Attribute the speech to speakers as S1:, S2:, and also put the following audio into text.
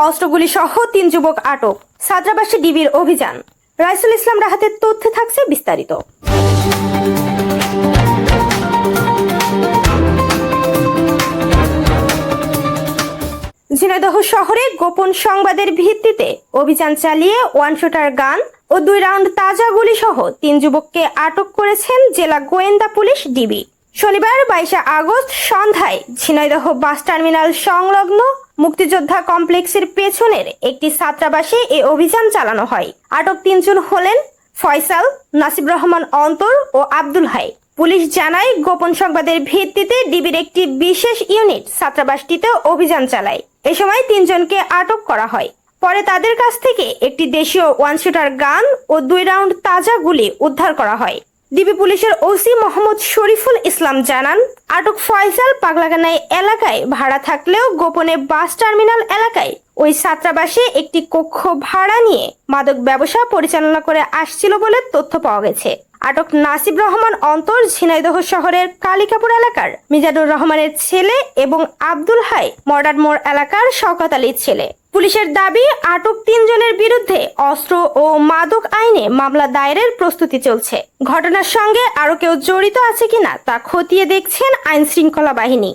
S1: অস্ত্রগুলি সহ 3 যুবক আটক। ছাত্রাবাসে ডিবির অভিযান। রাইসুল ইসলাম রাহাতের তথ্যে থাকছে বিস্তারিত। ঝিনাইদহ শহরে গোপন সংবাদের ভিত্তিতে অভিযান চালিয়ে 1 শুটার গান ও 2 রাউন্ড তাজা গুলি সহ 3 যুবককে আটক করেছেন জেলা গোয়েন্দা পুলিশ ডিবি। শনিবার 22 আগস্ট সন্ধ্যায় ঝিনাইদহ বাস টার্মিনাল সংলগ্ন মুক্তিযোদ্ধা কমপ্লেক্সের পেছনের একটি ছাত্রাবাসে এই অভিযান চালানো হয়। আটক 3 জন হলেন ফয়সাল, নাসিব রহমান অন্তর ও আব্দুল হাই। পুলিশ জানায়, গোপন সংবাদের ভিত্তিতে ডিবির একটি বিশেষ ইউনিট ছাত্রাবাসটিতে অভিযান চালায়। এ সময় 3 জনকে আটক করা হয়। পরে তাদের কাছ থেকে একটি দেশীয় 1 শুটার গান ও 2 রাউন্ড তাজা গুলি উদ্ধার করা হয়। ডিবি পুলিশের ওসি মোহাম্মদ শরীফুল ইসলাম জানান, আটক ফয়সাল পাগলাকানাই এলাকায় ভাড়া থাকলেও গোপনে বাস টার্মিনাল এলাকায় ওই ছাত্রাবাসে একটি কক্ষ ভাড়া নিয়ে মাদক ব্যবসা পরিচালনা করে আসছিল বলে তথ্য পাওয়া গেছে। আটক নাসিব রহমান অন্তর ঝিনাইদহ শহরের কালিকাপুর এলাকার মিজানুর রহমানের ছেলে এবং আব্দুল হাই মডার্ন মোড় এলাকার শওকত আলীর ছেলে। পুলিশের দাবি, আটক 3 জনের বিরুদ্ধে অস্ত্র ও মাদক আইনে মামলা দায়েরের প্রস্তুতি চলছে। ঘটনার সঙ্গে আরো কেউ জড়িত আছে কিনা তা খতিয়ে দেখছেন আইন শৃঙ্খলা বাহিনী।